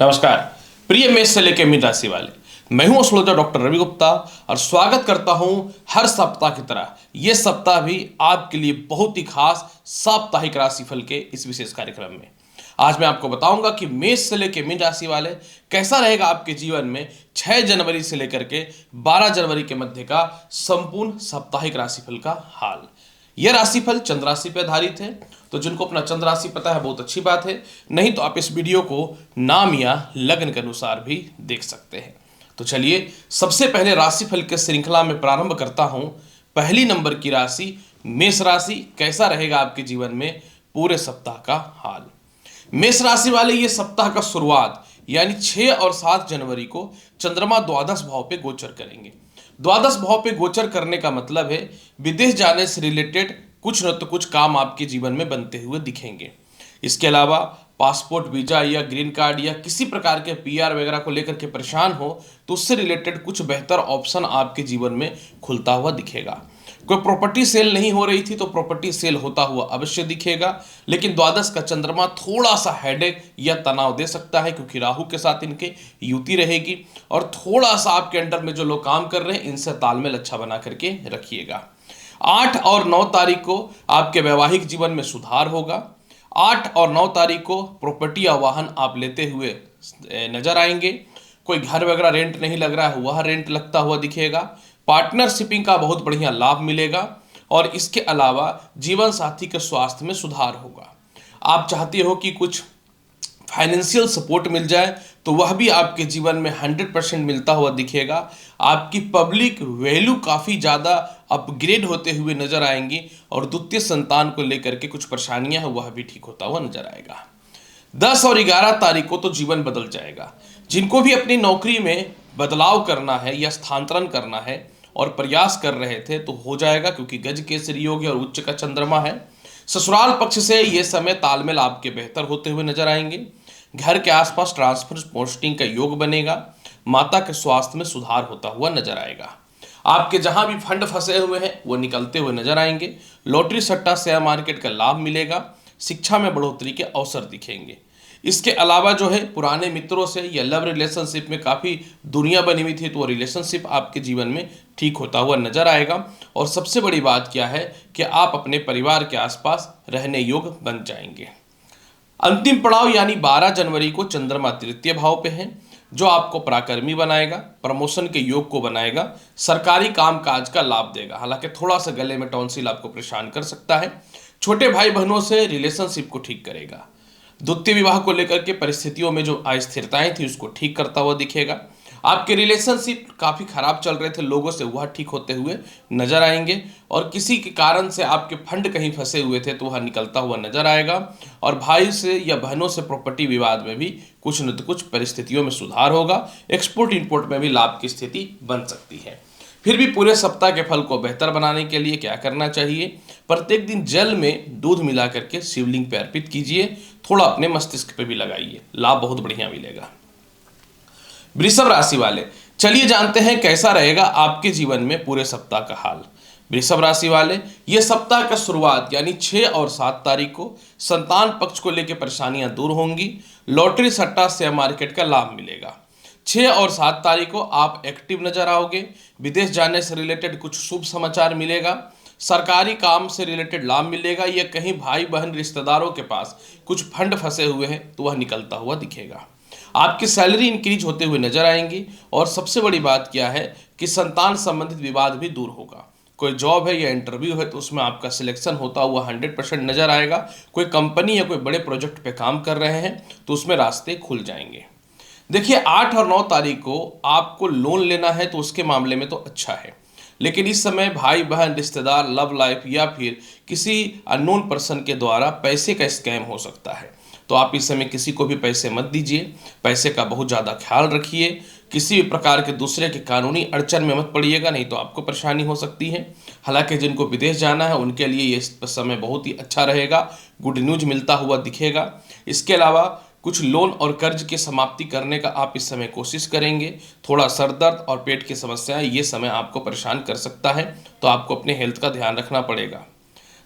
नमस्कार प्रिय मेष से लेकर मीन राशि वाले, मैं हूं एस्ट्रोलॉजर डॉक्टर रवि गुप्ता और स्वागत करता हूं हर सप्ताह की तरह यह सप्ताह भी आपके लिए बहुत ही खास साप्ताहिक राशिफल के इस विशेष कार्यक्रम में। आज मैं आपको बताऊंगा कि मेष से लेकर मीन राशि वाले कैसा रहेगा आपके जीवन में 6 जनवरी से लेकर के 12 जनवरी के मध्य का संपूर्ण साप्ताहिक राशिफल का हाल। यह राशिफल चंद्र राशि पर आधारित है, तो जिनको अपना चंद्र राशि पता है बहुत अच्छी बात है, नहीं तो आप इस वीडियो को नाम या लग्न के अनुसार भी देख सकते हैं। तो चलिए सबसे पहले राशिफल के श्रृंखला में प्रारंभ करता हूं। पहली नंबर की राशि मेष राशि, कैसा रहेगा आपके जीवन में पूरे सप्ताह का हाल। मेष राशि वाले ये सप्ताह का शुरुआत यानी 6 और 7 जनवरी को चंद्रमा द्वादश भाव पे गोचर करेंगे। द्वादश भाव पे गोचर करने का मतलब है विदेश जाने से रिलेटेड कुछ न तो कुछ काम आपके जीवन में बनते हुए दिखेंगे। इसके अलावा पासपोर्ट, वीजा या ग्रीन कार्ड या किसी प्रकार के पीआर वगैरह को लेकर के परेशान हो तो उससे रिलेटेड कुछ बेहतर ऑप्शन आपके जीवन में खुलता हुआ दिखेगा। कोई प्रॉपर्टी सेल नहीं हो रही थी तो प्रॉपर्टी सेल होता हुआ अवश्य दिखेगा, लेकिन द्वादश का चंद्रमा थोड़ा सा हेडेक या तनाव दे सकता है क्योंकि राहु के साथ इनके युति रहेगी और थोड़ा सा आपके अंडर में जो लोग काम कर रहे हैं इनसे तालमेल अच्छा बना करके रखिएगा। 8 और 9 तारीख को आपके वैवाहिक जीवन में सुधार होगा। 8 और 9 तारीख को प्रॉपर्टी या वाहन आप लेते हुए नजर आएंगे। कोई घर वगैरह रेंट नहीं लग रहा है वह रेंट लगता हुआ दिखेगा। पार्टनरशिपिंग का बहुत बढ़िया लाभ मिलेगा और इसके अलावा जीवन साथी के स्वास्थ्य में सुधार होगा। आप चाहते हो कि कुछ फाइनेंशियल सपोर्ट मिल जाए तो वह भी आपके जीवन में 100% मिलता हुआ दिखेगा। आपकी पब्लिक वैल्यू काफ़ी ज़्यादा अपग्रेड होते हुए नजर आएंगी और द्वितीय संतान को लेकर के कुछ परेशानियां हैं वह भी ठीक होता हुआ नजर आएगा। 10 और 11 तारीख को तो जीवन बदल जाएगा। जिनको भी अपनी नौकरी में बदलाव करना है या स्थानांतरण करना है और प्रयास कर रहे थे तो हो जाएगा, क्योंकि गज केसरी योग है और उच्च का चंद्रमा है। ससुराल पक्ष से यह समय तालमेल आपके बेहतर होते हुए नजर आएंगे। घर के आसपास ट्रांसफर पोस्टिंग का योग बनेगा। माता के स्वास्थ्य में सुधार होता हुआ नजर आएगा। आपके जहां भी फंड फंसे हुए हैं वो निकलते हुए नजर आएंगे। लॉटरी सट्टा शेयर मार्केट का लाभ मिलेगा। शिक्षा में बढ़ोतरी के अवसर दिखेंगे। इसके अलावा जो है पुराने मित्रों से या लव रिलेशनशिप में काफ़ी दुनिया बनी हुई थी तो वो रिलेशनशिप आपके जीवन में ठीक होता हुआ नजर आएगा। और सबसे बड़ी बात क्या है कि आप अपने परिवार के आसपास रहने योग्य बन जाएंगे। अंतिम पड़ाव यानी 12 जनवरी को चंद्रमा तृतीय भाव पे है जो आपको पराक्रमी बनाएगा, प्रमोशन के योग को बनाएगा, सरकारी कामकाज का लाभ देगा। हालांकि थोड़ा सा गले में टॉन्सिल आपको परेशान कर सकता है। छोटे भाई बहनों से रिलेशनशिप को ठीक करेगा। द्वितीय विवाह को लेकर के परिस्थितियों में जो अस्थिरताएं थी उसको ठीक करता हुआ दिखेगा। आपके रिलेशनशिप काफ़ी खराब चल रहे थे लोगों से वह ठीक होते हुए नजर आएंगे और किसी के कारण से आपके फंड कहीं फंसे हुए थे तो वह निकलता हुआ नजर आएगा। और भाई से या बहनों से प्रॉपर्टी विवाद में भी कुछ न तो कुछ परिस्थितियों में सुधार होगा। एक्सपोर्ट इंपोर्ट में भी लाभ की स्थिति बन सकती है। फिर भी पूरे सप्ताह के फल को बेहतर बनाने के लिए क्या करना चाहिए? प्रत्येक दिन जल में दूध मिला करके शिवलिंग पे अर्पित कीजिए। थोड़ा अपने मस्तिष्क पे भी लगाइए, लाभ बहुत बढ़िया मिलेगा। वृषभ राशि वाले, चलिए जानते हैं कैसा रहेगा आपके जीवन में पूरे सप्ताह का हाल। वृषभ राशि वाले, यह सप्ताह का शुरुआत यानी 6 और 7 तारीख को संतान पक्ष को लेकर परेशानियां दूर होंगी। लॉटरी सट्टा शेयर मार्केट का लाभ मिलेगा। 6 और 7 तारीख को आप एक्टिव नजर आओगे। विदेश जाने से रिलेटेड कुछ शुभ समाचार मिलेगा। सरकारी काम से रिलेटेड लाभ मिलेगा या कहीं भाई बहन रिश्तेदारों के पास कुछ फंड फंसे हुए हैं तो वह निकलता हुआ दिखेगा। आपकी सैलरी इंक्रीज होते हुए नजर आएंगी। और सबसे बड़ी बात क्या है कि संतान संबंधित विवाद भी दूर होगा। कोई जॉब है या इंटरव्यू है तो उसमें आपका सिलेक्शन होता हुआ 100% नजर आएगा। कोई कंपनी या कोई बड़े प्रोजेक्ट पे काम कर रहे हैं तो उसमें रास्ते खुल जाएंगे। देखिए 8 और 9 तारीख को आपको लोन लेना है तो उसके मामले में तो अच्छा है, लेकिन इस समय भाई बहन रिश्तेदार, लव लाइफ या फिर किसी अननोन पर्सन के द्वारा पैसे का स्कैम हो सकता है। तो आप इस समय किसी को भी पैसे मत दीजिए। पैसे का बहुत ज़्यादा ख्याल रखिए। किसी भी प्रकार के दूसरे के कानूनी अड़चन में मत पड़िएगा, नहीं तो आपको परेशानी हो सकती है। हालांकि जिनको विदेश जाना है उनके लिए ये समय बहुत ही अच्छा रहेगा। गुड न्यूज मिलता हुआ दिखेगा। इसके अलावा कुछ लोन और कर्ज की समाप्ति करने का आप इस समय कोशिश करेंगे। थोड़ा सर दर्द और पेट की समस्याएं ये समय आपको परेशान कर सकता है, तो आपको अपने हेल्थ का ध्यान रखना पड़ेगा।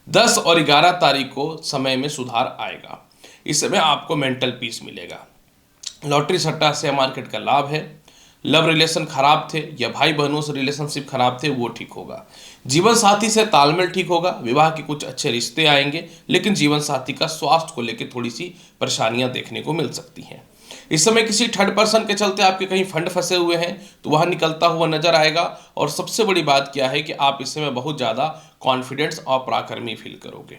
10 और 11 तारीख को समय में सुधार आएगा। इस समय आपको मेंटल पीस मिलेगा। लॉटरी सट्टा शेयर मार्केट का लाभ है। लव रिलेशन खराब थे या भाई बहनों से रिलेशनशिप खराब थे, वो ठीक होगा। जीवन साथी से तालमेल ठीक होगा। विवाह के कुछ अच्छे रिश्ते आएंगे, लेकिन जीवन साथी का स्वास्थ्य को लेकर थोड़ी सी परेशानियां देखने को मिल सकती हैं। इस समय किसी थर्ड पर्सन के चलते आपके कहीं फंड फंसे हुए हैं तो वह निकलता हुआ नजर आएगा। और सबसे बड़ी बात क्या है कि आप इस समय बहुत ज़्यादा कॉन्फिडेंस और पराक्रमी फील करोगे।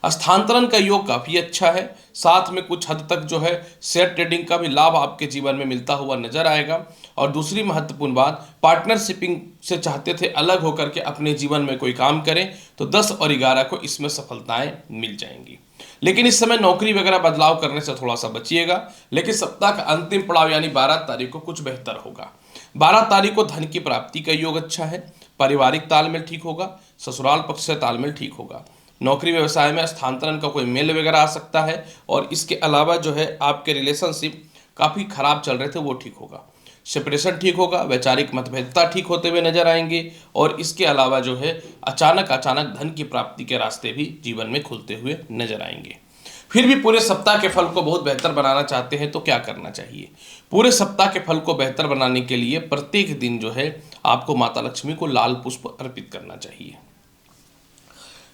स्थानांतरण का योग काफी अच्छा है। साथ में कुछ हद तक जो है शेयर ट्रेडिंग का भी लाभ आपके जीवन में मिलता हुआ नजर आएगा। और दूसरी महत्वपूर्ण बात, पार्टनरशिपिंग से चाहते थे अलग होकर के अपने जीवन में कोई काम करें तो 10 और 11 को इसमें सफलताएं मिल जाएंगी। लेकिन इस समय नौकरी वगैरह बदलाव करने से थोड़ा सा बचिएगा। लेकिन सप्ताह का अंतिम पड़ाव यानी 12 तारीख को कुछ बेहतर होगा। 12 तारीख को धन की प्राप्ति का योग अच्छा है। पारिवारिक तालमेल ठीक होगा। ससुराल पक्ष से तालमेल ठीक होगा। नौकरी व्यवसाय में स्थानांतरण का कोई मेल वगैरह आ सकता है। और इसके अलावा जो है आपके रिलेशनशिप काफ़ी खराब चल रहे थे वो ठीक होगा। सेपरेशन ठीक होगा। वैचारिक मतभेदता ठीक होते हुए नजर आएंगे। और इसके अलावा जो है अचानक अचानक धन की प्राप्ति के रास्ते भी जीवन में खुलते हुए नजर आएंगे। फिर भी पूरे सप्ताह के फल को बहुत बेहतर बनाना चाहते हैं तो क्या करना चाहिए? पूरे सप्ताह के फल को बेहतर बनाने के लिए प्रत्येक दिन जो है आपको माता लक्ष्मी को लाल पुष्प अर्पित करना चाहिए।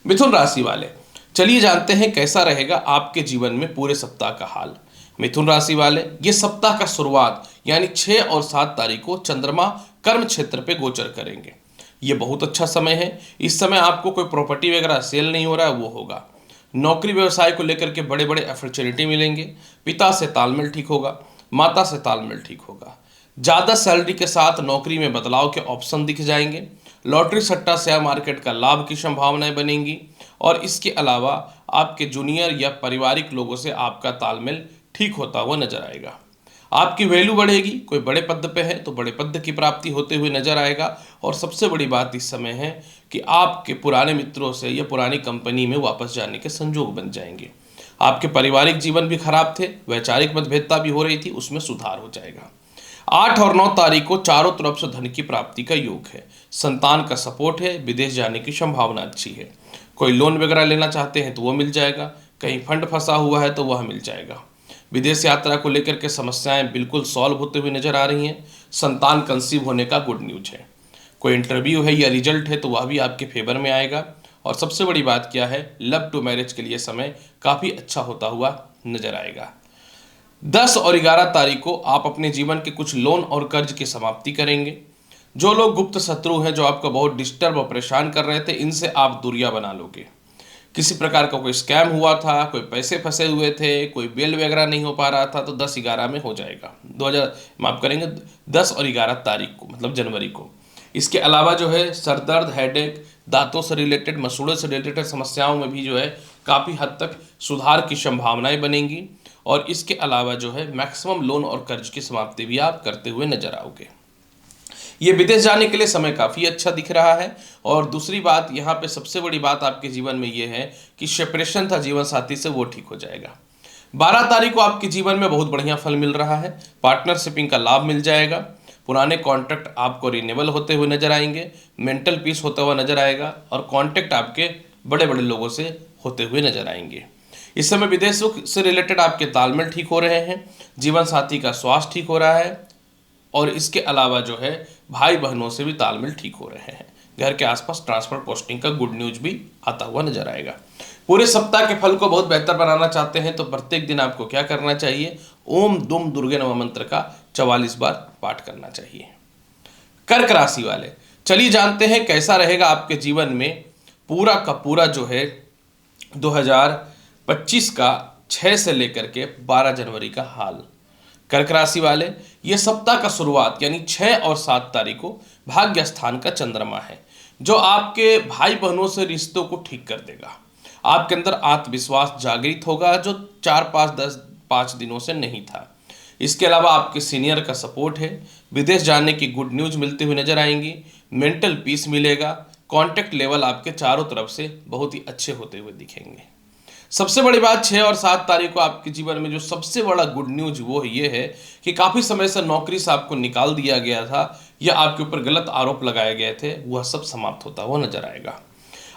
मिथुन राशि वाले, चलिए जानते हैं कैसा रहेगा आपके जीवन में पूरे सप्ताह का हाल। मिथुन राशि वाले, ये सप्ताह का शुरुआत यानी 6 और 7 तारीख को चंद्रमा कर्म क्षेत्र पे गोचर करेंगे। ये बहुत अच्छा समय है। इस समय आपको कोई प्रॉपर्टी वगैरह सेल नहीं हो रहा है वो होगा। नौकरी व्यवसाय को लेकर के बड़े बड़े अपॉर्चुनिटी मिलेंगे। पिता से तालमेल ठीक होगा। माता से तालमेल ठीक होगा। ज़्यादा सैलरी के साथ नौकरी में बदलाव के ऑप्शन दिख जाएंगे। लॉटरी सट्टा शेयर मार्केट का लाभ की संभावनाएं बनेंगी। और इसके अलावा आपके जूनियर या पारिवारिक लोगों से आपका तालमेल ठीक होता हुआ नजर आएगा। आपकी वैल्यू बढ़ेगी। कोई बड़े पद पे है तो बड़े पद की प्राप्ति होते हुए नजर आएगा। और सबसे बड़ी बात इस समय है कि आपके पुराने मित्रों से या पुरानी कंपनी में वापस जाने के संजोग बन जाएंगे। आपके पारिवारिक जीवन भी खराब थे, वैचारिक मतभेदता भी हो रही थी, उसमें सुधार हो जाएगा। 8 और 9 तारीख को चारों तरफ से धन की प्राप्ति का योग है। संतान का सपोर्ट है। विदेश जाने की संभावना अच्छी है। कोई लोन वगैरह लेना चाहते हैं तो वो मिल जाएगा। कहीं फंड फंसा हुआ है तो वह मिल जाएगा। विदेश यात्रा को लेकर के समस्याएं बिल्कुल सॉल्व होते हुए नजर आ रही हैं। संतान कंसीव होने का गुड न्यूज है। कोई इंटरव्यू है या रिजल्ट है तो वह भी आपके फेवर में आएगा। और सबसे बड़ी बात क्या है, लव टू मैरिज के लिए समय काफ़ी अच्छा होता हुआ नजर आएगा। 10 और 11 तारीख को आप अपने जीवन के कुछ लोन और कर्ज की समाप्ति करेंगे। जो लोग गुप्त शत्रु हैं, जो आपको बहुत डिस्टर्ब और परेशान कर रहे थे, इनसे आप दूरियां बना लोगे। किसी प्रकार का कोई स्कैम हुआ था, कोई पैसे फंसे हुए थे, कोई बिल वगैरह नहीं हो पा रहा था तो 10-11 में हो जाएगा। 2000 माफ करेंगे 10 और 11 तारीख को, मतलब जनवरी को। इसके अलावा जो है सरदर्द, हेडेक, दांतों से रिलेटेड, मसूड़ों से रिलेटेड समस्याओं में भी जो है काफ़ी हद तक सुधार की संभावनाएं बनेंगी। और इसके अलावा जो है मैक्सिमम लोन और कर्ज की समाप्ति भी आप करते हुए नजर आओगे। ये विदेश जाने के लिए समय काफ़ी अच्छा दिख रहा है। और दूसरी बात, यहाँ पे सबसे बड़ी बात आपके जीवन में ये है कि सेपरेशन था जीवन साथी से, वो ठीक हो जाएगा। 12 तारीख को आपके जीवन में बहुत बढ़िया फल मिल रहा है। पार्टनरशिपिंग का लाभ मिल जाएगा। पुराने कॉन्ट्रैक्ट आपको रिन्यूअल होते हुए नजर आएंगे। मेंटल पीस होता हुआ नजर आएगा। और कॉन्टैक्ट आपके बड़े बड़े लोगों से होते हुए नजर आएंगे। इस समय विदेशों से रिलेटेड आपके तालमेल ठीक हो रहे हैं। जीवन साथी का स्वास्थ्य ठीक हो रहा है। और इसके अलावा जो है भाई बहनों से भी तालमेल ठीक हो रहे हैं। घर के आसपास ट्रांसफर पोस्टिंग का गुड न्यूज भी आता हुआ नजर आएगा। पूरे सप्ताह के फल को बहुत बेहतर बनाना चाहते हैं तो प्रत्येक दिन आपको क्या करना चाहिए? ओम दुम दुर्गे नमः मंत्र का 44 बार पाठ करना चाहिए। कर्क राशि वाले, चलिए जानते हैं कैसा रहेगा आपके जीवन में पूरा का पूरा जो है 2025 का 6 से लेकर के 12 जनवरी का हाल। कर्क राशि वाले, ये सप्ताह का शुरुआत यानी 6 और 7 तारीख को भाग्य स्थान का चंद्रमा है, जो आपके भाई बहनों से रिश्तों को ठीक कर देगा। आपके अंदर आत्मविश्वास जागृत होगा जो 4-5 दिनों से नहीं था। इसके अलावा आपके सीनियर का सपोर्ट है। विदेश जाने की गुड न्यूज मिलती हुई नजर आएंगी। मेंटल पीस मिलेगा। कॉन्टैक्ट लेवल आपके चारों तरफ से बहुत ही अच्छे होते हुए दिखेंगे। सबसे बड़ी बात 6 और 7 तारीख को आपके जीवन में जो सबसे बड़ा गुड न्यूज वो ये है कि काफ़ी समय से नौकरी से आपको निकाल दिया गया था या आपके ऊपर गलत आरोप लगाए गए थे, वह सब समाप्त होता हुआ नजर आएगा।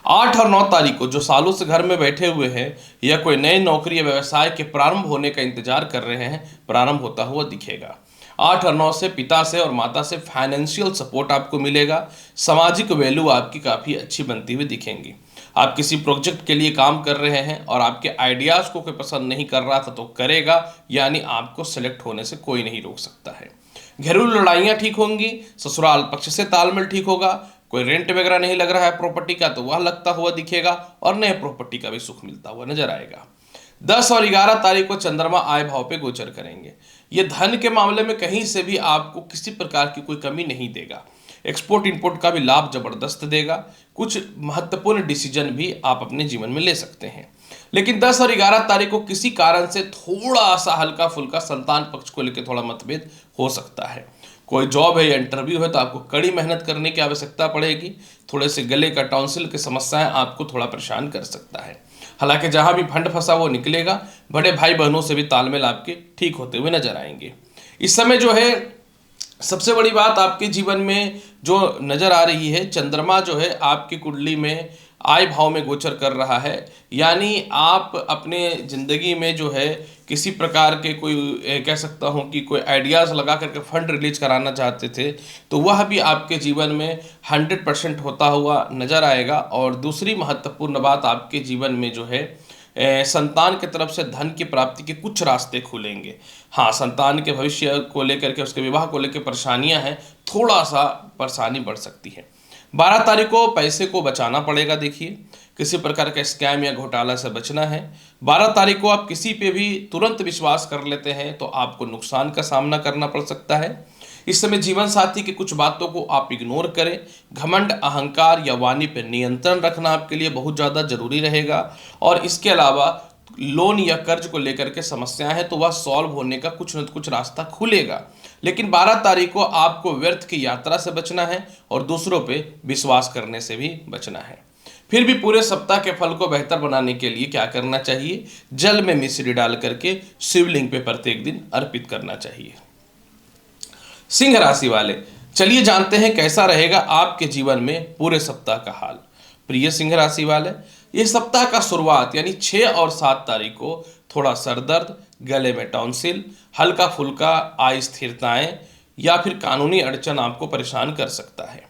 8 और 9 तारीख को जो सालों से घर में बैठे हुए हैं या कोई नई नौकरी या व्यवसाय के प्रारंभ होने का इंतजार कर रहे हैं, प्रारंभ होता हुआ दिखेगा। 8 और 9 से पिता से और माता से फाइनेंशियल सपोर्ट आपको मिलेगा। सामाजिक वैल्यू आपकी काफ़ी अच्छी बनती हुई दिखेंगी। आप किसी प्रोजेक्ट के लिए काम कर रहे हैं और आपके आइडियाज़ को कोई पसंद नहीं कर रहा था तो करेगा, यानी आपको सेलेक्ट होने से कोई नहीं रोक सकता है। घरेलू लड़ाइयाँ ठीक होंगी। ससुराल पक्ष से तालमेल ठीक होगा। कोई रेंट वगैरह नहीं लग रहा है प्रॉपर्टी का तो वह लगता हुआ दिखेगा और नए प्रॉपर्टी का भी सुख मिलता हुआ नजर आएगा। 10 और 11 तारीख को चंद्रमा आय भाव पे गोचर करेंगे। ये धन के मामले में कहीं से भी आपको किसी प्रकार की कोई कमी नहीं देगा। एक्सपोर्ट इंपोर्ट का भी लाभ जबरदस्त देगा। कुछ महत्वपूर्ण डिसीजन भी आप अपने जीवन में ले सकते हैं। लेकिन 10 और 11 तारीख को किसी कारण से थोड़ा सा हल्का फुल्का संतान पक्ष को लेकर थोड़ा मतभेद हो सकता है। कोई जॉब है या इंटरव्यू है तो आपको कड़ी मेहनत करने की आवश्यकता पड़ेगी। थोड़े से गले का टॉन्सिल की समस्याएं आपको थोड़ा परेशान कर सकता है। हालांकि जहां भी फंड फंसा वो निकलेगा। बड़े भाई बहनों से भी तालमेल आपके ठीक होते हुए नजर आएंगे। इस समय जो है सबसे बड़ी बात आपके जीवन में जो नजर आ रही है, चंद्रमा जो है आपकी कुंडली में आय भाव में गोचर कर रहा है। यानी आप अपने ज़िंदगी में जो है किसी प्रकार के कोई कह सकता हूँ कि कोई आइडियाज़ लगा करके फंड रिलीज कराना चाहते थे तो वह भी आपके जीवन में 100% होता हुआ नज़र आएगा। और दूसरी महत्वपूर्ण बात, आपके जीवन में जो है संतान की तरफ से धन की प्राप्ति के कुछ रास्ते खुलेंगे। हाँ, संतान के भविष्य को लेकर के, उसके विवाह को लेकर परेशानियां हैं, थोड़ा सा परेशानी बढ़ सकती है। 12 तारीख को पैसे को बचाना पड़ेगा। देखिए, किसी प्रकार का स्कैम या घोटाला से बचना है। 12 तारीख को आप किसी पे भी तुरंत विश्वास कर लेते हैं तो आपको नुकसान का सामना करना पड़ सकता है। इस समय जीवन साथी की कुछ बातों को आप इग्नोर करें। घमंड, अहंकार या वाणी पर नियंत्रण रखना आपके लिए बहुत ज़्यादा जरूरी रहेगा। और इसके अलावा लोन या कर्ज को लेकर के समस्याएं हैं तो वह सॉल्व होने का कुछ न कुछ रास्ता खुलेगा। लेकिन 12 तारीख को आपको व्यर्थ की यात्रा से बचना है और दूसरों पे विश्वास करने से भी बचना है। फिर भी पूरे सप्ताह के फल को बेहतर बनाने के लिए क्या करना चाहिए? जल में मिश्री डाल करके शिवलिंग पे प्रत्येक दिन अर्पित करना चाहिए। सिंह राशि वाले, चलिए जानते हैं कैसा रहेगा आपके जीवन में पूरे सप्ताह का हाल। प्रिय सिंह राशि वाले, ये सप्ताह का शुरुआत यानी 6 और 7 तारीख को थोड़ा सर दर्द, गले में टॉन्सिल, हल्का फुल्का अस्थिरताएं या फिर कानूनी अड़चन आपको परेशान कर सकता है।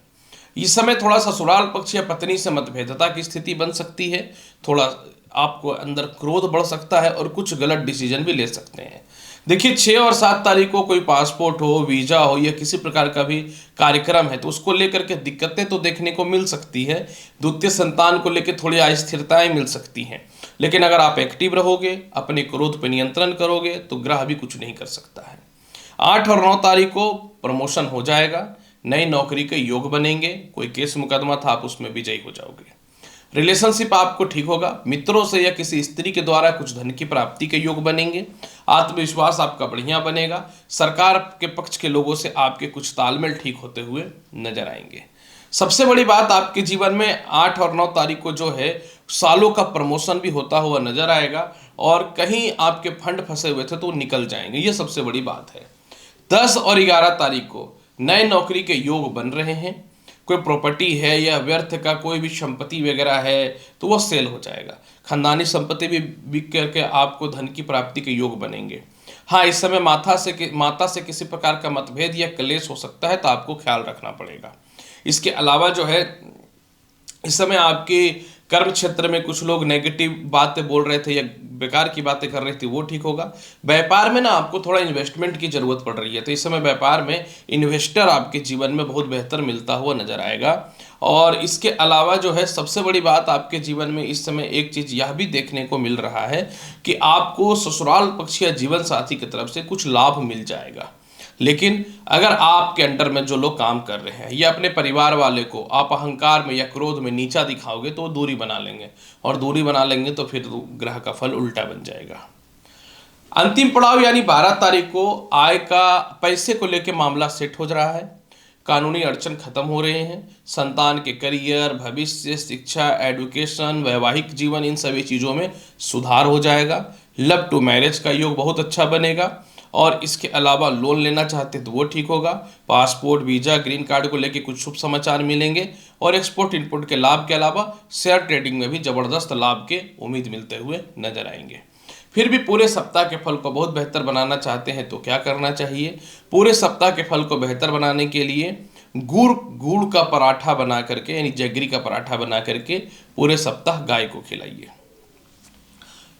इस समय थोड़ा ससुराल पक्ष या पत्नी से मतभेदता की स्थिति बन सकती है। थोड़ा आपको अंदर क्रोध बढ़ सकता है और कुछ गलत डिसीजन भी ले सकते हैं। देखिए, 6 और 7 तारीख को कोई पासपोर्ट हो, वीजा हो या किसी प्रकार का भी कार्यक्रम है तो उसको लेकर के दिक्कतें तो देखने को मिल सकती है। द्वितीय संतान को लेकर थोड़ी अस्थिरताएं मिल सकती हैं। लेकिन अगर आप एक्टिव रहोगे, अपने क्रोध पर नियंत्रण करोगे तो ग्रह भी कुछ नहीं कर सकता है। 8 और 9 तारीख को प्रमोशन हो जाएगा। नई नौकरी के योग बनेंगे। कोई केस मुकदमा था, आप उसमें विजयी हो जाओगे। रिलेशनशिप आपको ठीक होगा। मित्रों से या किसी स्त्री के द्वारा कुछ धन की प्राप्ति के योग बनेंगे। आत्मविश्वास आपका बढ़िया बनेगा। सरकार के पक्ष के लोगों से आपके कुछ तालमेल ठीक होते हुए नजर आएंगे। सबसे बड़ी बात, आपके जीवन में 8 और 9 तारीख को जो है सालों का प्रमोशन भी होता हुआ नजर आएगा और कहीं आपके फंड फंसे हुए थे तो निकल जाएंगे। ये सबसे बड़ी बात है। 10 और 11 तारीख को नए नौकरी के योग बन रहे हैं। कोई प्रॉपर्टी है या व्यर्थ का कोई भी संपत्ति वगैरह है तो वह सेल हो जाएगा। खानदानी संपत्ति भी बिक करके आपको धन की प्राप्ति के योग बनेंगे। हाँ, इस समय माता से किसी प्रकार का मतभेद या क्लेश हो सकता है तो आपको ख्याल रखना पड़ेगा। इसके अलावा जो है इस समय आपके कर्म क्षेत्र में कुछ लोग नेगेटिव बातें बोल रहे थे या बेकार की बातें कर रहे थे, वो ठीक होगा। व्यापार में ना आपको थोड़ा इन्वेस्टमेंट की जरूरत पड़ रही है तो इस समय व्यापार में इन्वेस्टर आपके जीवन में बहुत बेहतर मिलता हुआ नजर आएगा। और इसके अलावा जो है सबसे बड़ी बात, आपके जीवन में इस समय एक चीज़ यह भी देखने को मिल रहा है कि आपको ससुराल पक्ष या जीवन साथी की तरफ से कुछ लाभ मिल जाएगा। लेकिन अगर आपके अंडर में जो लोग काम कर रहे हैं या अपने परिवार वाले को आप अहंकार में या क्रोध में नीचा दिखाओगे तो वो दूरी बना लेंगे और दूरी बना लेंगे तो फिर ग्रह का फल उल्टा बन जाएगा। अंतिम पड़ाव यानी 12 तारीख को आय का पैसे को लेकर मामला सेट हो रहा है। कानूनी अड़चन खत्म हो रहे हैं। संतान के करियर, भविष्य, शिक्षा, एडुकेशन, वैवाहिक जीवन, इन सभी चीज़ों में सुधार हो जाएगा। लव टू मैरिज का योग बहुत अच्छा बनेगा और इसके अलावा लोन लेना चाहते हैं तो वो ठीक होगा। पासपोर्ट, वीज़ा, ग्रीन कार्ड को लेके कुछ शुभ समाचार मिलेंगे और एक्सपोर्ट इनपुट के लाभ के अलावा शेयर ट्रेडिंग में भी ज़बरदस्त लाभ के उम्मीद मिलते हुए नजर आएंगे। फिर भी पूरे सप्ताह के फल को बहुत बेहतर बनाना चाहते हैं तो क्या करना चाहिए? पूरे सप्ताह के फल को बेहतर बनाने के लिए गुड़ का पराठा बना करके, यानी जगरी का पराठा बना करके पूरे सप्ताह गाय को खिलाइए।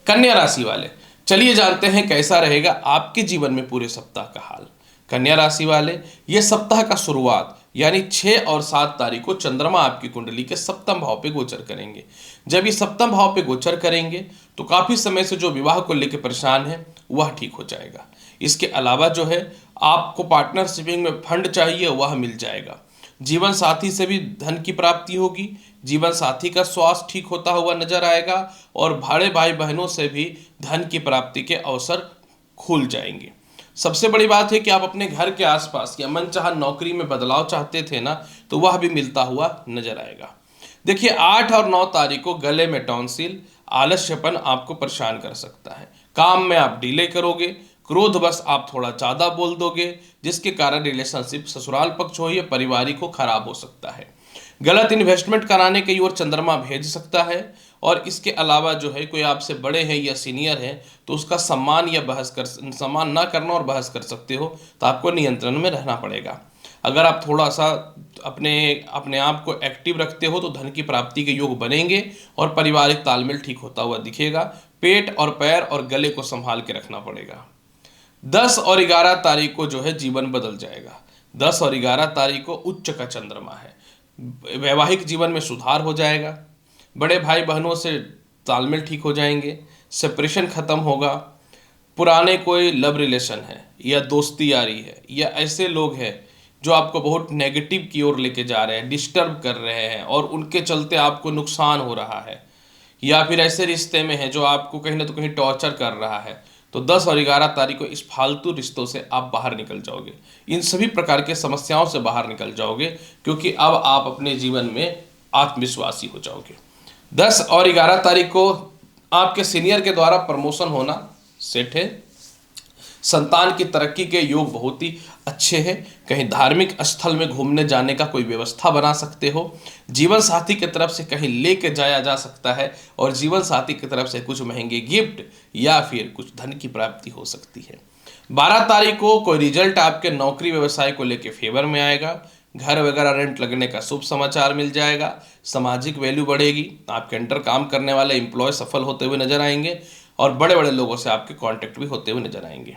कन्या राशि वाले, चलिए जानते हैं कैसा रहेगा आपके जीवन में पूरे सप्ताह का हाल। कन्या राशि वाले, ये सप्ताह का शुरुआत यानी 6 और 7 तारीख को चंद्रमा आपकी कुंडली के सप्तम भाव पे गोचर करेंगे। जब ये सप्तम भाव पे गोचर करेंगे तो काफी समय से जो विवाह को लेकर परेशान है वह ठीक हो जाएगा। इसके अलावा जो है आपको पार्टनरशिपिंग में फंड चाहिए वह मिल जाएगा। जीवन साथी से भी धन की प्राप्ति होगी। जीवन साथी का स्वास्थ्य ठीक होता हुआ नजर आएगा और बड़े भाई बहनों से भी धन की प्राप्ति के अवसर खुल जाएंगे। सबसे बड़ी बात है कि आप अपने घर के आसपास या मनचाहा नौकरी में बदलाव चाहते थे ना, तो वह भी मिलता हुआ नजर आएगा। देखिए 8 और 9 तारीख को गले में टॉन्सिल, आलस्यपन आपको परेशान कर सकता है। काम में आप डिले करोगे, क्रोधवश आप थोड़ा ज़्यादा बोल दोगे, जिसके कारण रिलेशनशिप ससुराल पक्ष हो या पारिवारिक को खराब हो सकता है। गलत इन्वेस्टमेंट कराने की ओर चंद्रमा भेज सकता है और इसके अलावा जो है कोई आपसे बड़े हैं या सीनियर है तो उसका सम्मान ना करना और बहस कर सकते हो, तो आपको नियंत्रण में रहना पड़ेगा। अगर आप थोड़ा सा अपने आप को एक्टिव रखते हो तो धन की प्राप्ति के योग बनेंगे और पारिवारिक तालमेल ठीक होता हुआ दिखेगा। पेट और पैर और गले को संभाल के रखना पड़ेगा। 10 और 11 तारीख को जो है जीवन बदल जाएगा। 10 और 11 तारीख को उच्च का चंद्रमा है। वैवाहिक जीवन में सुधार हो जाएगा। बड़े भाई बहनों से तालमेल ठीक हो जाएंगे। सेपरेशन खत्म होगा। पुराने कोई लव रिलेशन है या दोस्ती यारी है या ऐसे लोग हैं जो आपको बहुत नेगेटिव की ओर लेके जा रहे हैं, डिस्टर्ब कर रहे हैं और उनके चलते आपको नुकसान हो रहा है, या फिर ऐसे रिश्ते में है जो आपको कहीं ना तो कहीं टॉर्चर कर रहा है, तो 10 और 11 तारीख को इस फालतू रिश्तों से आप बाहर निकल जाओगे। इन सभी प्रकार के समस्याओं से बाहर निकल जाओगे क्योंकि अब आप अपने जीवन में आत्मविश्वासी हो जाओगे। 10 और 11 तारीख को आपके सीनियर के द्वारा प्रमोशन होना सेट है। संतान की तरक्की के योग बहुत ही अच्छे हैं। कहीं धार्मिक स्थल में घूमने जाने का कोई व्यवस्था बना सकते हो। जीवन साथी की तरफ से कहीं लेके जाया जा सकता है और जीवन साथी की तरफ से कुछ महंगे गिफ्ट या फिर कुछ धन की प्राप्ति हो सकती है। 12 तारीख को कोई रिजल्ट आपके नौकरी व्यवसाय को लेके फेवर में आएगा। घर वगैरह रेंट लगने का शुभ समाचार मिल जाएगा। सामाजिक वैल्यू बढ़ेगी। आपके अंडर काम करने वाले एम्प्लॉय सफल होते हुए नजर आएंगे और बड़े बड़े लोगों से आपके कॉन्टेक्ट भी होते हुए नजर आएंगे।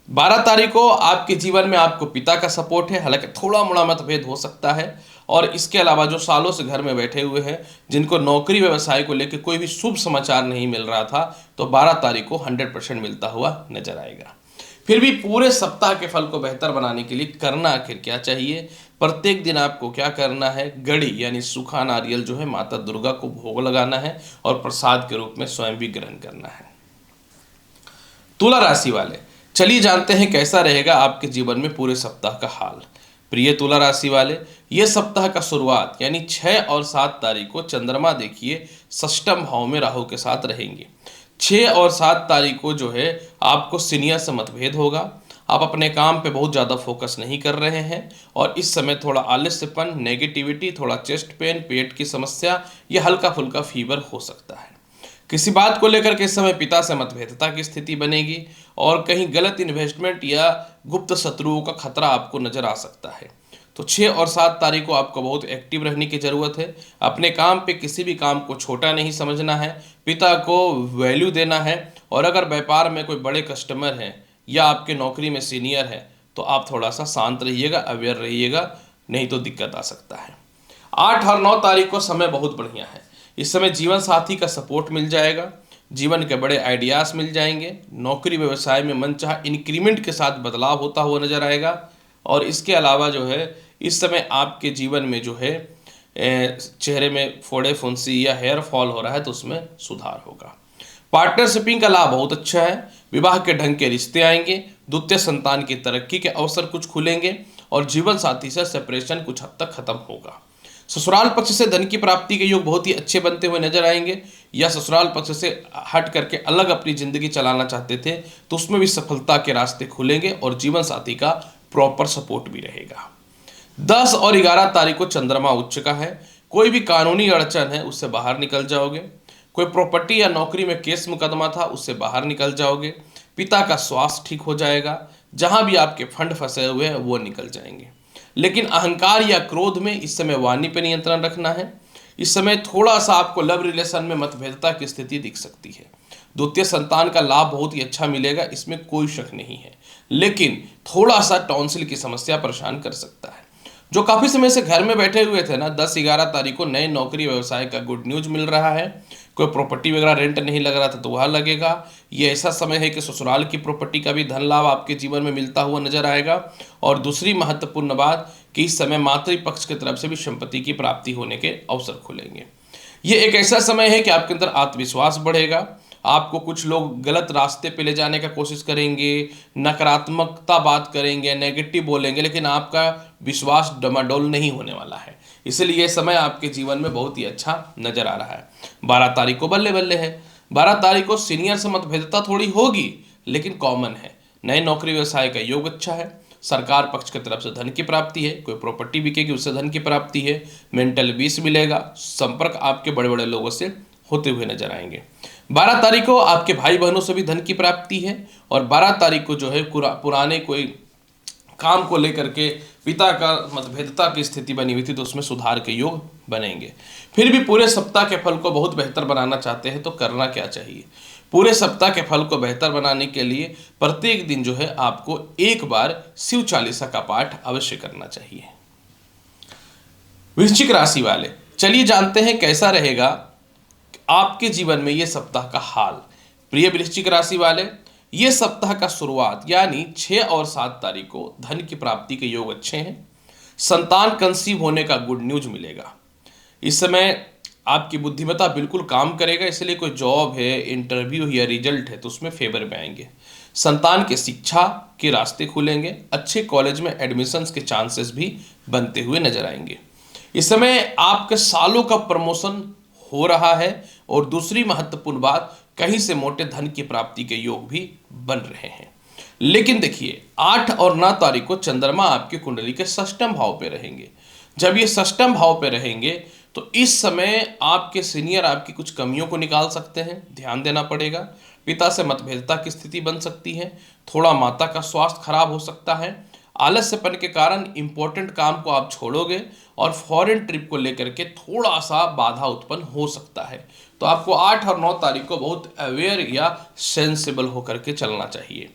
12 तारीख को आपके जीवन में आपको पिता का सपोर्ट है, हालांकि थोड़ा मोड़ा मतभेद हो सकता है। और इसके अलावा जो सालों से घर में बैठे हुए हैं, जिनको नौकरी व्यवसाय को लेकर कोई भी शुभ समाचार नहीं मिल रहा था, तो 12 तारीख को 100% मिलता हुआ नजर आएगा। फिर भी पूरे सप्ताह के फल को बेहतर बनाने के लिए करना आखिर क्या चाहिए? प्रत्येक दिन आपको क्या करना है? गड़ी यानी सूखा नारियल जो है माता दुर्गा को भोग लगाना है और प्रसाद के रूप में स्वयं भी ग्रहण करना है। तुला राशि वाले, चलिए जानते हैं कैसा रहेगा आपके जीवन में पूरे सप्ताह का हाल। प्रिय तुला राशि वाले, ये सप्ताह का शुरुआत यानी 6 और 7 तारीख को चंद्रमा देखिए षष्ठम भाव में राहु के साथ रहेंगे। 6 और 7 तारीख को जो है आपको सीनियर से मतभेद होगा। आप अपने काम पे बहुत ज़्यादा फोकस नहीं कर रहे हैं और इस समय थोड़ा आलस्यपन, नेगेटिविटी, थोड़ा चेस्ट पेन, पेट की समस्या या हल्का फुल्का फीवर हो सकता है। किसी बात को लेकर के इस समय पिता से मतभेदता की स्थिति बनेगी और कहीं गलत इन्वेस्टमेंट या गुप्त शत्रुओं का खतरा आपको नजर आ सकता है। तो 6 और 7 तारीख को आपको बहुत एक्टिव रहने की ज़रूरत है। अपने काम पे किसी भी काम को छोटा नहीं समझना है, पिता को वैल्यू देना है और अगर व्यापार में कोई बड़े कस्टमर हैं या आपके नौकरी में सीनियर है तो आप थोड़ा सा शांत रहिएगा, अवेयर रहिएगा, नहीं तो दिक्कत आ सकता है। 8 और 9 तारीख को समय बहुत बढ़िया है। इस समय जीवन साथी का सपोर्ट मिल जाएगा। जीवन के बड़े आइडियाज मिल जाएंगे। नौकरी व्यवसाय में मनचाहा इंक्रीमेंट के साथ बदलाव होता हुआ नजर आएगा और इसके अलावा जो है इस समय आपके जीवन में जो है चेहरे में फोड़े फुंसी या हेयर फॉल हो रहा है तो उसमें सुधार होगा। पार्टनरशिपिंग का लाभ बहुत अच्छा है। विवाह के ढंग के रिश्ते आएंगे। द्वितीय संतान की तरक्की के अवसर कुछ खुलेंगे और जीवन साथी से सेपरेशन कुछ हद तक खत्म होगा। ससुराल पक्ष से धन की प्राप्ति के योग बहुत ही अच्छे बनते हुए नजर आएंगे, या ससुराल पक्ष से हट करके अलग अपनी जिंदगी चलाना चाहते थे तो उसमें भी सफलता के रास्ते खुलेंगे और जीवन साथी का प्रॉपर सपोर्ट भी रहेगा। 10 और 11 तारीख को चंद्रमा उच्च का है। कोई भी कानूनी अड़चन है उससे बाहर निकल जाओगे। कोई प्रॉपर्टी या नौकरी में केस मुकदमा था उससे बाहर निकल जाओगे। पिता का स्वास्थ्य ठीक हो जाएगा। जहां भी आपके फंड फंसे हुए हैं वो निकल जाएंगे। लेकिन अहंकार या क्रोध में इस समय वाणी पर नियंत्रण रखना है। इस समय थोड़ा सा आपको लव रिलेशन में मतभेदता की स्थिति दिख सकती है। द्वितीय संतान का लाभ बहुत ही अच्छा मिलेगा, इसमें कोई शक नहीं है, लेकिन थोड़ा सा टॉन्सिल की समस्या परेशान कर सकता है। जो काफी समय से घर में बैठे हुए थे ना, 10-11 तारीख को नए नौकरी व्यवसाय का गुड न्यूज मिल रहा है। कोई प्रॉपर्टी वगैरह रेंट नहीं लग रहा था तो वह लगेगा। ये ऐसा समय है कि ससुराल की प्रॉपर्टी का भी धन लाभ आपके जीवन में मिलता हुआ नजर आएगा। और दूसरी महत्वपूर्ण बात कि इस समय मातृपक्ष की तरफ से भी संपत्ति की प्राप्ति होने के अवसर खुलेंगे। ये एक ऐसा समय है कि आपके अंदर आत्मविश्वास बढ़ेगा। आपको कुछ लोग गलत रास्ते पे ले जाने का कोशिश करेंगे, नकारात्मकता बात करेंगे, नेगेटिव बोलेंगे, लेकिन आपका विश्वास डमाडोल नहीं होने वाला है। इसलिए यह समय आपके जीवन में बहुत ही अच्छा नजर आ रहा है। 12 तारीख को बल्ले बल्ले है। 12 तारीख को सीनियर से मतभेदता थोड़ी होगी, लेकिन कॉमन है। नए नौकरी व्यवसाय का योग अच्छा है। सरकार पक्ष की तरफ से धन की प्राप्ति है। कोई प्रॉपर्टी बिकेगी उससे धन की प्राप्ति है। मेंटल पीस मिलेगा। संपर्क आपके बड़े बड़े लोगों से होते हुए नजर आएंगे। 12 तारीख को आपके भाई बहनों से भी धन की प्राप्ति है। और 12 तारीख को जो है पुराने कोई काम को लेकर के पिता का मतभेदता की स्थिति बनी हुई थी तो उसमें सुधार के योग बनेंगे। फिर भी पूरे सप्ताह के फल को बहुत बेहतर बनाना चाहते हैं तो करना क्या चाहिए? पूरे सप्ताह के फल को बेहतर बनाने के लिए प्रत्येक दिन जो है आपको एक बार शिव चालीसा का पाठ अवश्य करना चाहिए। वृश्चिक राशि वाले, चलिए जानते हैं कैसा रहेगा आपके जीवन में ये सप्ताह का हाल। प्रिय वृश्चिक राशि वाले, ये सप्ताह का शुरुआत यानी 6 और 7 तारीख को धन की प्राप्ति के योग अच्छे हैं। संतान कंसीव होने का गुड न्यूज मिलेगा। इस समय आपकी बुद्धिमत्ता बिल्कुल काम करेगा, इसलिए कोई जॉब है, इंटरव्यू या रिजल्ट है तो उसमें फेवर में आएंगे। संतान के शिक्षा के रास्ते खुलेंगे। अच्छे कॉलेज में एडमिशन्स के चांसेस भी बनते हुए नजर आएंगे। इस समय आपके सालों का प्रमोशन हो रहा है। और दूसरी महत्वपूर्ण बात, कहीं से मोटे धन की प्राप्ति के योग भी बन रहे हैं। लेकिन देखिए 8 और 9 तारीख को चंद्रमा आपकी कुंडली के षष्ठम भाव पे रहेंगे। जब ये षष्ठम भाव पे रहेंगे तो इस समय आपके सीनियर आपकी कुछ कमियों को निकाल सकते हैं, ध्यान देना पड़ेगा। पिता से मतभेदता की स्थिति बन सकती है। थोड़ा माता का स्वास्थ्य खराब हो सकता है। आलस्यपन के कारण इंपॉर्टेंट काम को आप छोड़ोगे और फॉरेन ट्रिप को लेकर के थोड़ा सा बाधा उत्पन्न हो सकता है। तो आपको 8 और 9 तारीख को बहुत अवेयर या सेंसिबल होकर के चलना चाहिए।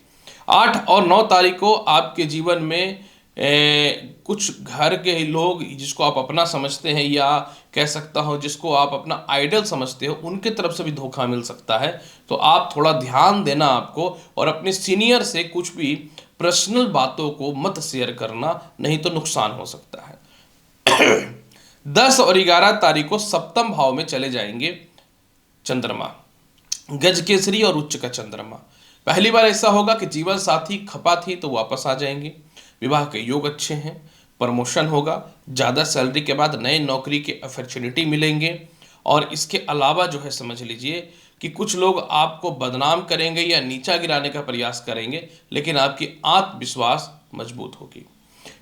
8 और 9 तारीख को आपके जीवन में कुछ घर के लोग जिसको आप अपना समझते हैं या कह सकता हूं जिसको आप अपना आइडल समझते हो, उनके तरफ से भी धोखा मिल सकता है। तो आप थोड़ा ध्यान देना आपको, और अपने सीनियर से कुछ भी पर्सनल बातों को मत शेयर करना, नहीं तो नुकसान हो सकता है। 10 और 11 तारीख को सप्तम भाव में चले जाएंगे चंद्रमा, गज केसरी और उच्च का चंद्रमा। पहली बार ऐसा होगा कि जीवन साथी खपा थी तो वापस आ जाएंगे। विवाह के योग अच्छे हैं। प्रमोशन होगा। ज़्यादा सैलरी के बाद नए नौकरी के अपॉर्चुनिटी मिलेंगे। और इसके अलावा जो है समझ लीजिए कि कुछ लोग आपको बदनाम करेंगे या नीचा गिराने का प्रयास करेंगे, लेकिन आपकी आत्मविश्वास मजबूत होगी।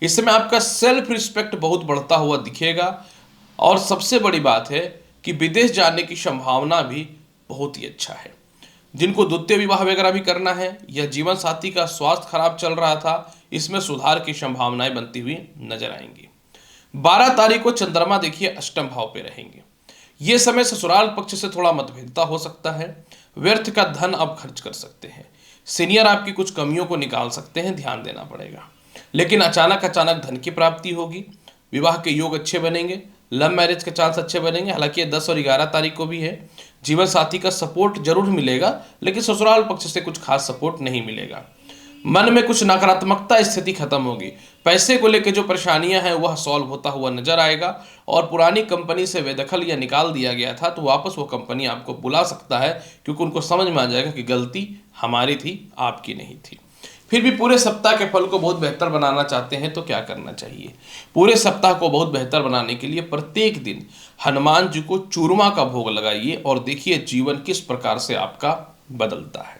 इस समय आपका सेल्फ रिस्पेक्ट बहुत बढ़ता हुआ दिखेगा। और सबसे बड़ी बात है कि विदेश जाने की संभावना भी बहुत ही अच्छा है। जिनको द्वितीय विवाह वगैरह भी करना है या जीवन साथी का स्वास्थ्य खराब चल रहा था, इसमें सुधार की संभावनाएं बनती हुई नजर आएंगी। 12 तारीख को चंद्रमा देखिए अष्टम भाव पे रहेंगे। ये समय ससुराल पक्ष से थोड़ा मतभेदता हो सकता है। व्यर्थ का धन आप खर्च कर सकते हैं। सीनियर आपकी कुछ कमियों को निकाल सकते हैं, ध्यान देना पड़ेगा। लेकिन अचानक धन की प्राप्ति होगी। विवाह के योग अच्छे बनेंगे। लव मैरिज के चांस अच्छे बनेंगे। हालांकि 10 और 11 तारीख को भी है। जीवन साथी का सपोर्ट जरूर मिलेगा, लेकिन ससुराल पक्ष से कुछ खास सपोर्ट नहीं मिलेगा। मन में कुछ नकारात्मकता स्थिति खत्म होगी। पैसे को लेकर जो परेशानियां हैं वह सॉल्व होता हुआ नजर आएगा। और पुरानी कंपनी से बेदखल या निकाल दिया गया था तो वापस वो कंपनी आपको बुला सकता है, क्योंकि उनको समझ में आ जाएगा कि गलती हमारी थी, आपकी नहीं थी। फिर भी पूरे सप्ताह के फल को बहुत बेहतर बनाना चाहते हैं तो क्या करना चाहिए? पूरे सप्ताह को बहुत बेहतर बनाने के लिए प्रत्येक दिन हनुमान जी को चूरमा का भोग लगाइए और देखिए जीवन किस प्रकार से आपका बदलता है।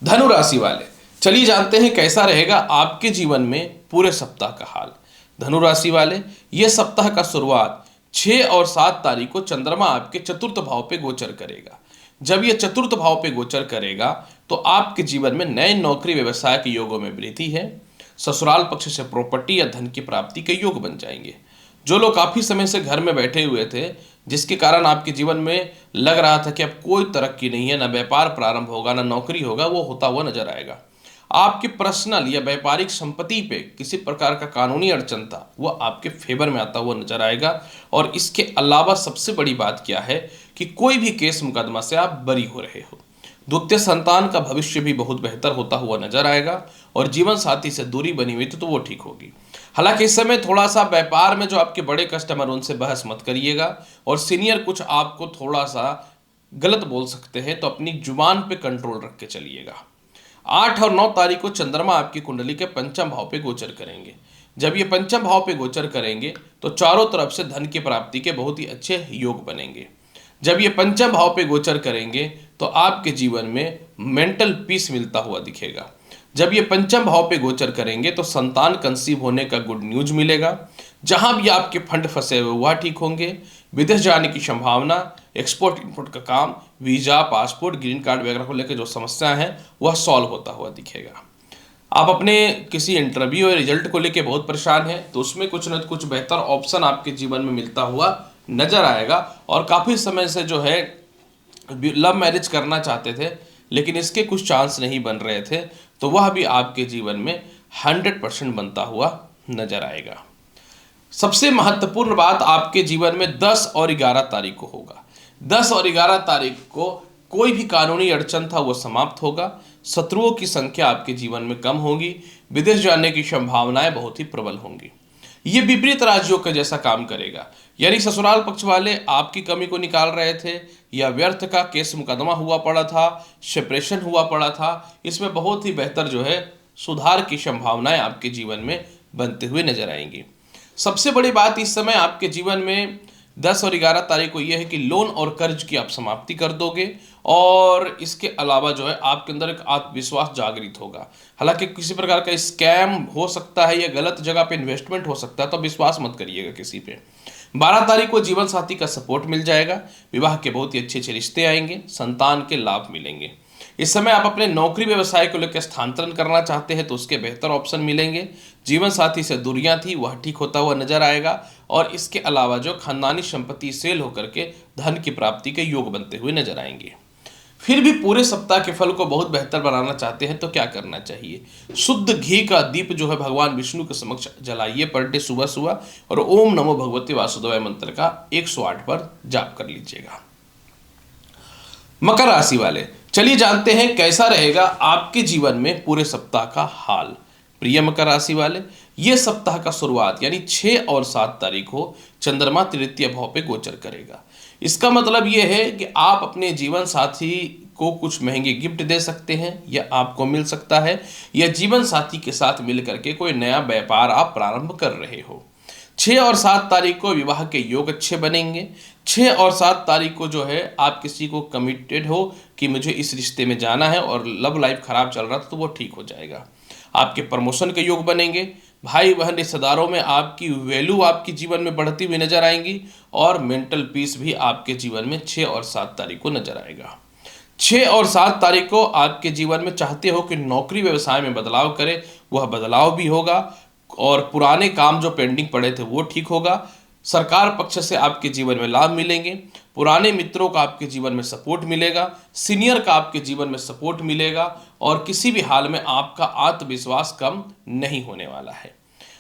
धनु राशि वाले, चलिए जानते हैं कैसा रहेगा आपके जीवन में पूरे सप्ताह का हाल। धनु राशि वाले, यह सप्ताह का शुरुआत 6 और 7 तारीख को चंद्रमा आपके चतुर्थ भाव पे गोचर करेगा। जब यह चतुर्थ भाव पे गोचर करेगा तो आपके जीवन में नए नौकरी व्यवसाय के योगों में वृद्धि है। ससुराल पक्ष से प्रॉपर्टी या धन की प्राप्ति के योग बन जाएंगे। जो लोग काफी समय से घर में बैठे हुए थे, जिसके कारण आपके जीवन में लग रहा था कि अब कोई तरक्की नहीं है, ना व्यापार प्रारंभ होगा, ना नौकरी होगा, वो होता हुआ नजर आएगा। आपकी पर्सनल या व्यापारिक संपत्ति पे किसी प्रकार का कानूनी अड़चन था, वो आपके फेवर में आता हुआ नजर आएगा। और इसके अलावा सबसे बड़ी बात क्या है कि कोई भी केस मुकदमा से आप बरी हो रहे हो। द्वितीय संतान का भविष्य भी बहुत बेहतर होता हुआ नजर आएगा और जीवन साथी से दूरी बनी हुई तो वो ठीक होगी। हालांकि इस समय थोड़ा सा व्यापार में जो आपके बड़े कस्टमर उनसे बहस मत करिएगा और सीनियर कुछ आपको थोड़ा सा गलत बोल सकते हैं, तो अपनी जुबान पे कंट्रोल रख के चलिएगा। 8 और 9 तारीख को चंद्रमा आपकी कुंडली के पंचम भाव पे गोचर करेंगे। जब ये पंचम भाव पे गोचर करेंगे तो चारों तरफ से धन की प्राप्ति के बहुत ही अच्छे योग बनेंगे। जब ये पंचम भाव पे गोचर करेंगे तो आपके जीवन में मेंटल पीस मिलता हुआ दिखेगा। जब ये पंचम भाव पे गोचर करेंगे तो संतान कंसीव होने का गुड न्यूज मिलेगा। जहां भी आपके फंड फंसे हुए वह ठीक होंगे। विदेश जाने की संभावना, एक्सपोर्ट इंपोर्ट का काम, वीजा, पासपोर्ट, ग्रीन कार्ड वगैरह को लेकर जो समस्या है वह सॉल्व होता हुआ दिखेगा। आप अपने किसी इंटरव्यू या रिजल्ट को लेकर बहुत परेशान हैं तो उसमें कुछ न कुछ बेहतर ऑप्शन आपके जीवन में मिलता हुआ नजर आएगा। और काफ़ी समय से जो है लव मैरिज करना चाहते थे लेकिन इसके कुछ चांस नहीं बन रहे थे, तो वह भी आपके जीवन में 100% बनता हुआ नजर आएगा। सबसे महत्वपूर्ण बात आपके जीवन में 10 और 11 तारीख को होगा। 10 और 11 तारीख को कोई भी कानूनी अड़चन था वो समाप्त होगा। शत्रुओं की संख्या आपके जीवन में कम होगी। विदेश जाने की संभावनाएं बहुत ही प्रबल होंगी। ये विपरीत राजयोग का जैसा काम करेगा, यानी ससुराल पक्ष वाले आपकी कमी को निकाल रहे थे या व्यर्थ का केस मुकदमा हुआ पड़ा था, सेपरेशन हुआ पड़ा था, इसमें बहुत ही बेहतर जो है सुधार की संभावनाएं आपके जीवन में बनते हुए नजर आएंगी। सबसे बड़ी बात इस समय आपके जीवन में 10 और 11 तारीख को यह है कि लोन और कर्ज की आप समाप्ति कर दोगे और इसके अलावा जो है आपके अंदर एक आत्मविश्वास जागृत होगा। हालांकि किसी प्रकार का स्कैम हो सकता है या गलत जगह पे इन्वेस्टमेंट हो सकता है, तो विश्वास मत करिएगा किसी पे। 12 तारीख को जीवन साथी का सपोर्ट मिल जाएगा। विवाह के बहुत ही अच्छे अच्छे रिश्ते आएंगे। संतान के लाभ मिलेंगे। इस समय आप अपने नौकरी व्यवसाय को लेकर स्थानांतरण करना चाहते हैं तो उसके बेहतर ऑप्शन मिलेंगे। जीवन साथी से दूरियां थी वह ठीक होता हुआ नजर आएगा और इसके अलावा जो खानदानी संपत्ति सेल होकर के धन की प्राप्ति के योग बनते हुए नजर आएंगे। फिर भी पूरे सप्ताह के फल को बहुत बेहतर बनाना चाहते हैं तो क्या करना चाहिए? शुद्ध घी का दीप जो है भगवान विष्णु के समक्ष जलाइए पर डे सुबह सुबह और ओम नमो भगवते वासुदेवाय मंत्र का 108 बार जाप कर लीजिएगा। मकर राशि वाले, चलिए जानते हैं कैसा रहेगा आपके जीवन में पूरे सप्ताह का हाल। प्रिय मकर राशि वाले, यह सप्ताह का शुरुआत यानी 6 और 7 तारीख को चंद्रमा तृतीय भाव पे गोचर करेगा। इसका मतलब यह है कि आप अपने जीवन साथी को कुछ महंगे गिफ्ट दे सकते हैं या आपको मिल सकता है, या जीवन साथी के साथ मिलकर के कोई नया व्यापार आप प्रारंभ कर रहे हो। 6 और 7 तारीख को विवाह के योग अच्छे बनेंगे। 6 और 7 तारीख को जो है आप किसी को कमिटेड हो कि मुझे इस रिश्ते में जाना है और लव लाइफ खराब चल रहा था तो वो ठीक हो जाएगा। आपके प्रमोशन के योग बनेंगे। भाई बहन रिश्तेदारों में आपकी वैल्यू आपके जीवन में बढ़ती हुई नजर आएंगी और मेंटल पीस भी आपके जीवन में 6 और 7 तारीख को नजर आएगा। 6 और 7 तारीख को आपके जीवन में चाहते हो कि नौकरी व्यवसाय में बदलाव करें, वह बदलाव भी होगा और पुराने काम जो पेंडिंग पड़े थे वो ठीक होगा। सरकार पक्ष से आपके जीवन में लाभ मिलेंगे। पुराने मित्रों का आपके जीवन में सपोर्ट मिलेगा। सीनियर का आपके जीवन में सपोर्ट मिलेगा और किसी भी हाल में आपका आत्मविश्वास कम नहीं होने वाला है।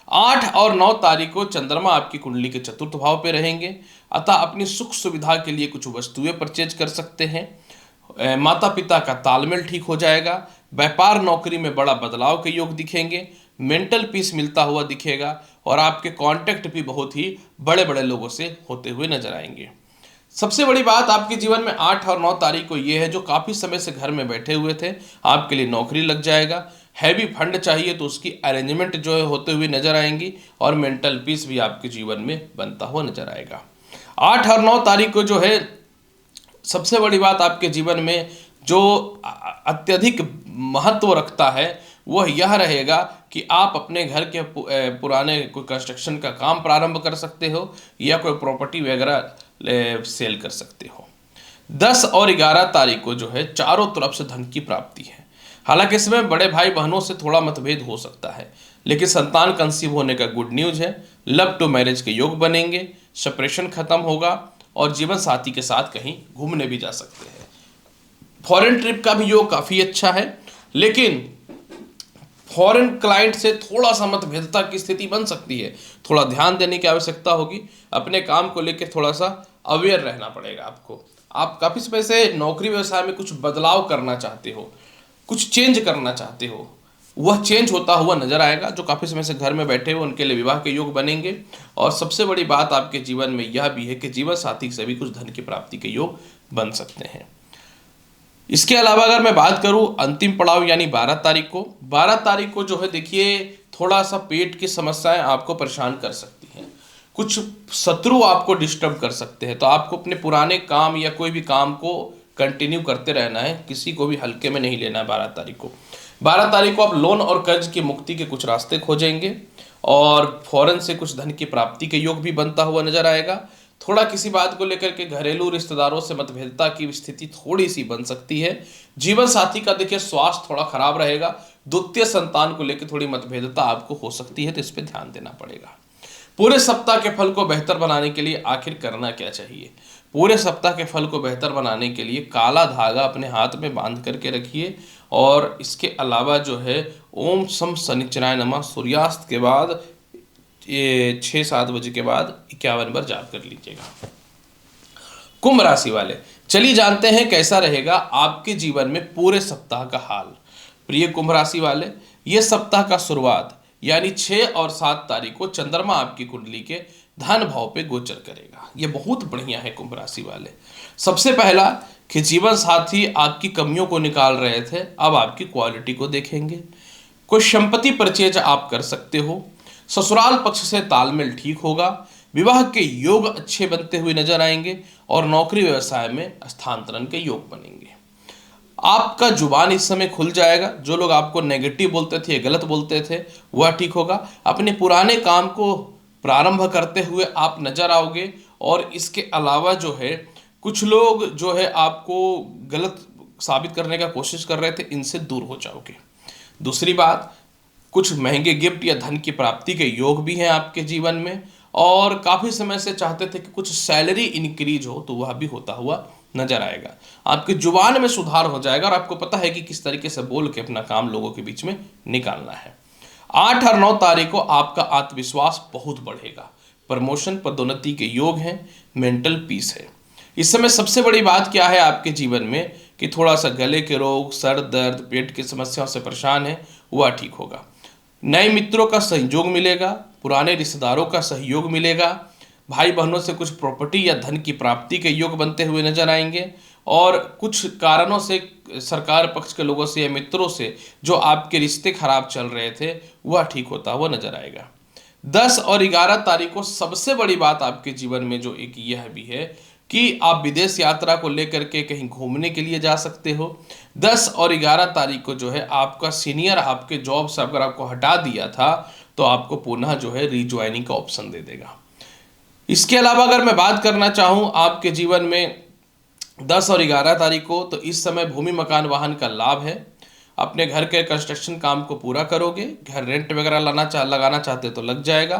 8 और 9 तारीख को चंद्रमा आपकी कुंडली के चतुर्थ भाव पे रहेंगे, अतः अपनी सुख सुविधा के लिए कुछ वस्तुएं परचेज कर सकते हैं। माता पिता का तालमेल ठीक हो जाएगा। व्यापार नौकरी में बड़ा बदलाव के योग दिखेंगे। मेंटल पीस मिलता हुआ दिखेगा और आपके कांटेक्ट भी बहुत ही बड़े बड़े लोगों से होते हुए नजर आएंगे। सबसे बड़ी बात आपके जीवन में 8 और 9 तारीख को ये है, जो काफ़ी समय से घर में बैठे हुए थे आपके लिए नौकरी लग जाएगा। हैवी फंड चाहिए तो उसकी अरेंजमेंट जो है होते हुए नजर आएंगी, और मेंटल पीस भी आपके जीवन में बनता हुआ नजर आएगा। 8 और 9 तारीख को जो है सबसे बड़ी बात आपके जीवन में जो अत्यधिक महत्व रखता है वह यह रहेगा कि आप अपने घर के पुराने कोई कंस्ट्रक्शन का काम प्रारंभ कर सकते हो, या कोई प्रॉपर्टी वगैरह सेल कर सकते हो। 10 और 11 तारीख को जो है चारों तरफ से धन की प्राप्ति है। हालांकि इसमें बड़े भाई बहनों से थोड़ा मतभेद हो सकता है, लेकिन संतान कंसीव होने का गुड न्यूज है। लव टू मैरिज के योग बनेंगे, सेपरेशन खत्म होगा, और जीवन साथी के साथ कहीं घूमने भी जा सकते हैं। फॉरेन ट्रिप का भी योग काफ़ी अच्छा है, लेकिन फॉरेन क्लाइंट से थोड़ा सा मतभेदता की स्थिति बन सकती है। थोड़ा ध्यान देने की आवश्यकता होगी, अपने काम को लेकर थोड़ा सा अवेयर रहना पड़ेगा आपको। आप काफ़ी समय से नौकरी व्यवसाय में कुछ बदलाव करना चाहते हो, कुछ चेंज करना चाहते हो, वह चेंज होता हुआ नजर आएगा। जो काफ़ी समय से घर में बैठे हो उनके लिए विवाह के योग बनेंगे, और सबसे बड़ी बात आपके जीवन में यह भी है कि जीवन साथी से भी कुछ धन की प्राप्ति के योग बन सकते हैं। इसके अलावा अगर मैं बात करूं अंतिम पड़ाव यानी 12 तारीख को जो है देखिए थोड़ा सा पेट की समस्याएं आपको परेशान कर सकती हैं, कुछ शत्रु आपको डिस्टर्ब कर सकते हैं। तो आपको अपने पुराने काम या कोई भी काम को कंटिन्यू करते रहना है, किसी को भी हल्के में नहीं लेना है। 12 तारीख को आप लोन और कर्ज की मुक्ति के कुछ रास्ते खोजेंगे, और फौरन से कुछ धन की प्राप्ति के योग भी बनता हुआ नजर आएगा। थोड़ा किसी बात को लेकर के घरेलू रिश्तेदारों से मतभेदता की स्थिति थोड़ी सी बन सकती है। जीवन साथी का देखिए स्वास्थ्य थोड़ा खराब रहेगा। द्वितीय संतान को लेकर थोड़ी मतभेदता आपको हो सकती है, तो इस पर ध्यान देना पड़ेगा। पूरे सप्ताह के फल को बेहतर बनाने के लिए आखिर करना क्या चाहिए? पूरे सप्ताह के फल को बेहतर बनाने के लिए काला धागा अपने हाथ में बांध करके रखिए, और इसके अलावा जो है ओम सम शनिचराय नमः सूर्यास्त के बाद ये 6-7 बजे के बाद 51 बार जाप कर लीजिएगा। कुंभ राशि वाले, चलिए जानते हैं कैसा रहेगा आपके जीवन में पूरे सप्ताह का हाल। प्रिय कुंभ राशि वाले, ये सप्ताह का शुरुआत यानी 6 और 7 तारीख को चंद्रमा आपकी कुंडली के धन भाव पे गोचर करेगा। ये बहुत बढ़िया है कुंभ राशि वाले। सबसे पहला कि जीवन साथी आपकी कमियों को निकाल रहे थे, अब आपकी क्वालिटी को देखेंगे। कोई संपत्ति परचेज आप कर सकते हो। ससुराल पक्ष से तालमेल ठीक होगा। विवाह के योग अच्छे बनते हुए नजर आएंगे, और नौकरी व्यवसाय में स्थानांतरण के योग बनेंगे। आपका जुबान इस समय खुल जाएगा। जो लोग आपको नेगेटिव बोलते थे, गलत बोलते थे, वह ठीक होगा। अपने पुराने काम को प्रारंभ करते हुए आप नजर आओगे, और इसके अलावा जो है कुछ लोग जो है आपको गलत साबित करने का कोशिश कर रहे थे, इनसे दूर हो जाओगे। दूसरी बात, कुछ महंगे गिफ्ट या धन की प्राप्ति के योग भी हैं आपके जीवन में, और काफ़ी समय से चाहते थे कि कुछ सैलरी इंक्रीज हो, तो वह भी होता हुआ नजर आएगा। आपके जुबान में सुधार हो जाएगा, और आपको पता है कि किस तरीके से बोल के अपना काम लोगों के बीच में निकालना है। 8 और 9 तारीख को आपका आत्मविश्वास बहुत बढ़ेगा। प्रमोशन पदोन्नति के योग हैं, मेंटल पीस है। इस समय सबसे बड़ी बात क्या है आपके जीवन में कि थोड़ा सा गले के रोग, सर दर्द, पेट की समस्याओं से परेशान है, वह ठीक होगा। नए मित्रों का सहयोग मिलेगा, पुराने रिश्तेदारों का सहयोग मिलेगा। भाई बहनों से कुछ प्रॉपर्टी या धन की प्राप्ति के योग बनते हुए नजर आएंगे, और कुछ कारणों से सरकार पक्ष के लोगों से या मित्रों से जो आपके रिश्ते खराब चल रहे थे, वह ठीक होता हुआ नजर आएगा। 10 और 11 तारीख को सबसे बड़ी बात आपके जीवन में जो एक यह भी है कि आप विदेश यात्रा को लेकर के कहीं घूमने के लिए जा सकते हो। 10 और 11 तारीख को जो है आपका सीनियर आपके जॉब से अगर आपको हटा दिया था, तो आपको पुनः जो है रिज्वाइनिंग का ऑप्शन दे देगा। इसके अलावा अगर मैं बात करना चाहूँ आपके जीवन में 10 और 11 तारीख को, तो इस समय भूमि मकान वाहन का लाभ है। अपने घर के कंस्ट्रक्शन काम को पूरा करोगे। घर रेंट वगैरह लगाना चाहते तो लग जाएगा।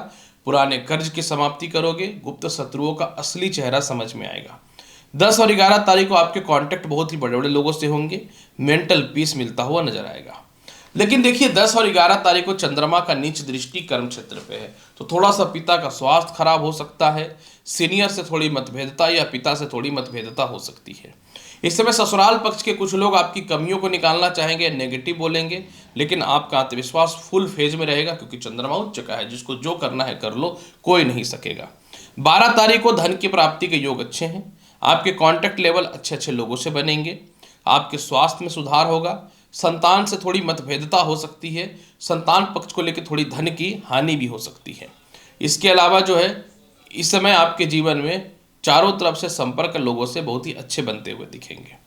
पुराने कर्ज की समाप्ति करोगे। गुप्त शत्रुओं का असली चेहरा समझ में आएगा। 10 और 11 तारीख को आपके कांटेक्ट बहुत ही बड़े बड़े लोगों से होंगे। मेंटल पीस मिलता हुआ नजर आएगा। लेकिन देखिए 10 और 11 तारीख को चंद्रमा का नीच दृष्टि कर्म क्षेत्र पे है, तो थोड़ा सा पिता का स्वास्थ्य खराब हो सकता है। सीनियर से थोड़ी मतभेदता या पिता से थोड़ी मतभेदता हो सकती है। इस समय ससुराल पक्ष के कुछ लोग आपकी कमियों को निकालना चाहेंगे, नेगेटिव बोलेंगे, लेकिन आपका आत्मविश्वास फुल फेज में रहेगा, क्योंकि चंद्रमा उच्च का है। जिसको जो करना है कर लो, कोई नहीं सकेगा। 12 तारीख को धन की प्राप्ति के योग अच्छे हैं। आपके कांटेक्ट लेवल अच्छे अच्छे लोगों से बनेंगे, आपके स्वास्थ्य में सुधार होगा, संतान से थोड़ी मतभेदता हो सकती है, संतान पक्ष को लेकर थोड़ी धन की हानि भी हो सकती है। इसके अलावा जो है इस समय आपके जीवन में चारों तरफ से संपर्क लोगों से बहुत ही अच्छे बनते हुए दिखेंगे।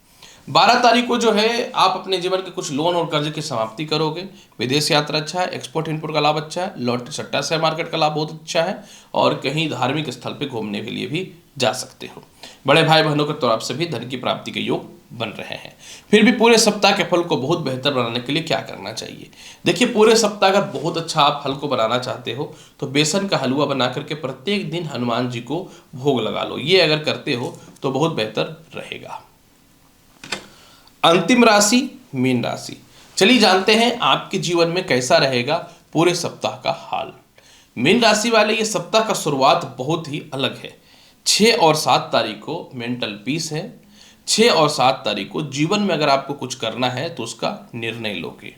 12 तारीख को जो है आप अपने जीवन के कुछ लोन और कर्ज की समाप्ति करोगे। विदेश यात्रा अच्छा है, एक्सपोर्ट इंपोर्ट का लाभ अच्छा है, लॉटरी सट्टा शेयर मार्केट का लाभ बहुत अच्छा है और कहीं धार्मिक स्थल पे घूमने के लिए भी जा सकते हो। बड़े भाई बहनों के तरफ से भी धन की प्राप्ति के योग बन रहे हैं। फिर भी पूरे सप्ताह के फल को बहुत बेहतर बनाने के लिए क्या करना चाहिए? देखिए, पूरे सप्ताह अगर बहुत अच्छा आप फल को बनाना चाहते हो तो बेसन का हलवा बना करके प्रत्येक दिन हनुमान जी को भोग लगा लो। ये अगर करते हो तो बहुत बेहतर रहेगा। अंतिम राशि मीन राशि। चलिए जानते हैं आपके जीवन में कैसा रहेगा पूरे सप्ताह का हाल। मीन राशि वाले ये सप्ताह का शुरुआत बहुत ही अलग है। 6 और 7 तारीख को मेंटल पीस है। 6 और 7 तारीख को जीवन में अगर आपको कुछ करना है तो उसका निर्णय लोगे।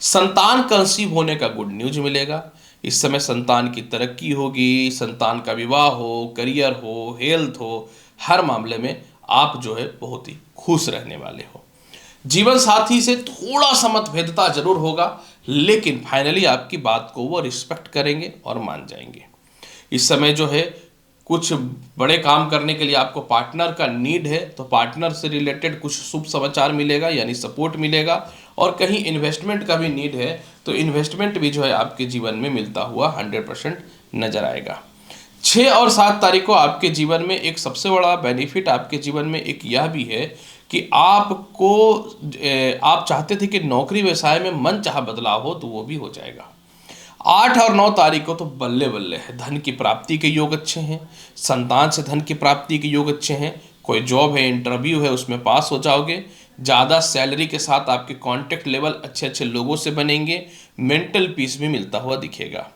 संतान कंसीव होने का गुड न्यूज मिलेगा। इस समय संतान की तरक्की होगी, संतान का विवाह हो, करियर हो, हेल्थ हो, हर मामले में आप जो है बहुत ही खुश रहने वाले हो। जीवन साथी से थोड़ा सा मतभेदता जरूर होगा, लेकिन फाइनली आपकी बात को वो रिस्पेक्ट करेंगे और मान जाएंगे। इस समय जो है कुछ बड़े काम करने के लिए आपको पार्टनर का नीड है, तो पार्टनर से रिलेटेड कुछ शुभ समाचार मिलेगा, यानी सपोर्ट मिलेगा। और कहीं इन्वेस्टमेंट का भी नीड है तो इन्वेस्टमेंट भी जो है आपके जीवन में मिलता हुआ 100% नजर आएगा। 6 और 7 तारीख को आपके जीवन में एक सबसे बड़ा बेनिफिट आपके जीवन में एक यह भी है कि आप चाहते थे कि नौकरी व्यवसाय में मन चाहा बदलाव हो तो वो भी हो जाएगा। 8 और 9 तारीख को तो बल्ले बल्ले है। धन की प्राप्ति के योग अच्छे हैं, संतान से धन की प्राप्ति के योग अच्छे हैं, कोई जॉब है, इंटरव्यू है, उसमें पास हो जाओगे। ज़्यादा सैलरी के साथ आपके कांटेक्ट लेवल अच्छे अच्छे लोगों से बनेंगे, मेंटल पीस भी मिलता हुआ दिखेगा।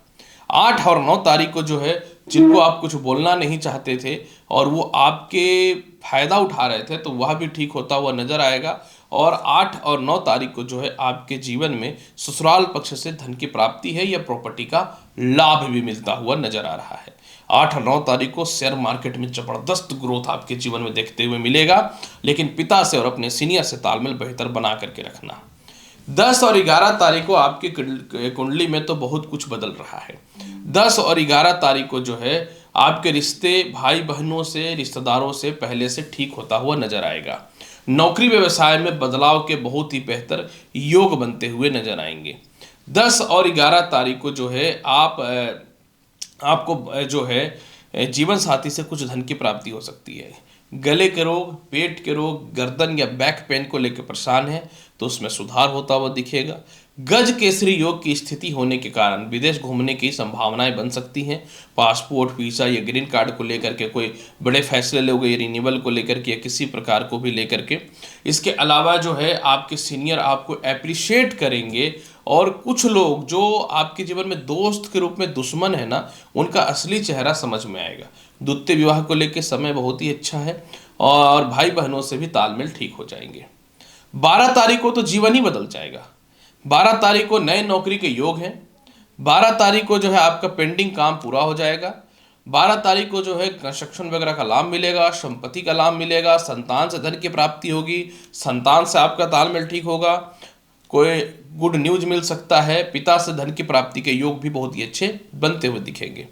8 और 9 तारीख को जो है जिनको आप कुछ बोलना नहीं चाहते थे और वो आपके फायदा उठा रहे थे तो वह भी ठीक होता हुआ नजर आएगा। और 8 और 9 तारीख को जो है आपके जीवन में ससुराल पक्ष से धन की प्राप्ति है या प्रॉपर्टी का लाभ भी मिलता हुआ नजर आ रहा है। 8 और 9 तारीख को शेयर मार्केट में जबरदस्त ग्रोथ आपके जीवन में देखते हुए मिलेगा, लेकिन पिता से और अपने सीनियर से तालमेल बेहतर बना करके रखना। 10 और 11 तारीख को आपकी कुंडली में तो बहुत कुछ बदल रहा है। 10 और 11 तारीख को जो है आपके रिश्ते भाई बहनों से, रिश्तेदारों से पहले से ठीक होता हुआ नजर आएगा। नौकरी व्यवसाय में बदलाव के बहुत ही बेहतर योग बनते हुए नजर आएंगे। 10 और 11 तारीख को जो है आपको जो है जीवन साथी से कुछ धन की प्राप्ति हो सकती है। गले के रोग, पेट के रोग, गर्दन या बैक पेन को लेकर परेशान है तो उसमें सुधार होता हुआ दिखेगा। गज केसरी योग की स्थिति होने के कारण विदेश घूमने की संभावनाएं बन सकती हैं। पासपोर्ट, वीज़ा या ग्रीन कार्ड को लेकर के कोई बड़े फैसले लोगे, रिन्यूअल को लेकर के या किसी प्रकार को भी लेकर के। इसके अलावा जो है आपके सीनियर आपको अप्रिशिएट करेंगे और कुछ लोग जो आपके जीवन में दोस्त के रूप में दुश्मन है ना, उनका असली चेहरा समझ में आएगा। द्वितीय विवाह को लेकर समय बहुत ही अच्छा है और भाई बहनों से भी तालमेल ठीक हो जाएंगे। 12 तारीख को तो जीवन ही बदल जाएगा। 12 तारीख को नए नौकरी के योग हैं। 12 तारीख को जो है आपका पेंडिंग काम पूरा हो जाएगा। 12 तारीख को जो है कंस्ट्रक्शन वगैरह का लाभ मिलेगा, संपत्ति का लाभ मिलेगा, संतान से धन की प्राप्ति होगी, संतान से आपका तालमेल ठीक होगा, कोई गुड न्यूज मिल सकता है, पिता से धन की प्राप्ति के योग भी बहुत ही अच्छे बनते हुए दिखेंगे।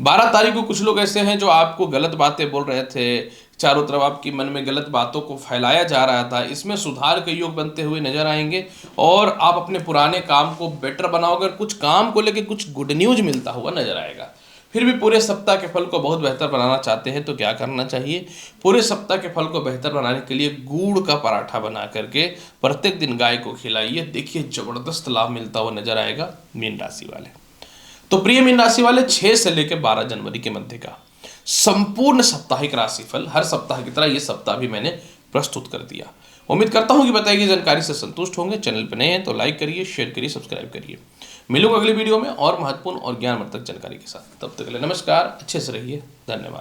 12 तारीख को कुछ लोग ऐसे हैं जो आपको गलत बातें बोल रहे थे, चारों तरफ आपकी मन में गलत बातों को फैलाया जा रहा था, इसमें सुधार के योग बनते हुए नजर आएंगे और आप अपने पुराने काम को बेटर बनाओगे। कुछ काम को लेकर कुछ गुड न्यूज मिलता हुआ नजर आएगा। फिर भी पूरे सप्ताह के फल को बहुत बेहतर बनाना चाहते हैं तो क्या करना चाहिए? पूरे सप्ताह के फल को बेहतर बनाने के लिए गुड़ का पराठा बना करके प्रत्येक दिन गाय को खिलाइए। देखिए जबरदस्त लाभ मिलता हुआ नजर आएगा मीन राशि वाले। तो प्रिय मीन राशि वाले, 6 से लेकर 12 जनवरी के मध्य का संपूर्ण साप्ताहिक राशिफल हर सप्ताह की तरह ये सप्ताह भी मैंने प्रस्तुत कर दिया। उम्मीद करता हूं कि बताई गई जानकारी से संतुष्ट होंगे। चैनल पर नए हैं तो लाइक करिए, शेयर करिए, सब्सक्राइब करिए। मिलूंगा अगली वीडियो में और महत्वपूर्ण और ज्ञानवर्धक जानकारी के साथ। तब तक के लिए नमस्कार, अच्छे से रहिए, धन्यवाद।